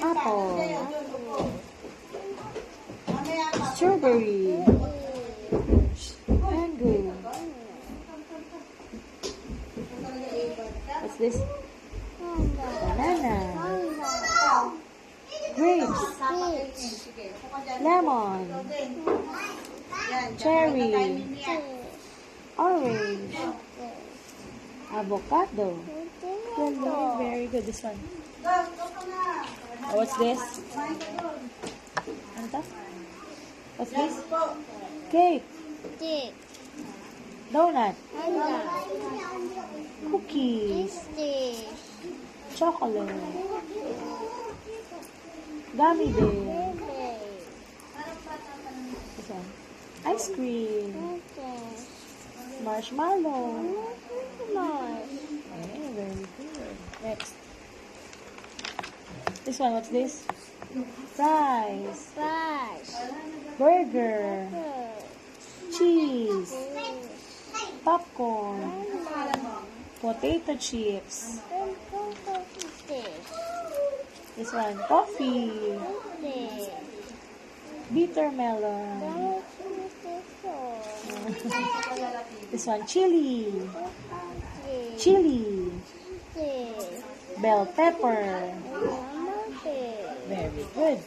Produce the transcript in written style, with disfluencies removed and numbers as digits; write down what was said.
Apple. Strawberry. Mango. What's this? Banana. Grapes. Lemon. Cherry. Orange. Avocado. Very good. This one. What's this? Ano to? What's this? Cake. Donut. Cookies. Chocolate. Gummy bear. This one. Ice cream. Marshmallow. Okay, very good. Next. This one, what's this? Fries. Burger. Cheese. Popcorn. Potato chips. This one, coffee. Bitter melon. This one, chili. Bell pepper. Very good.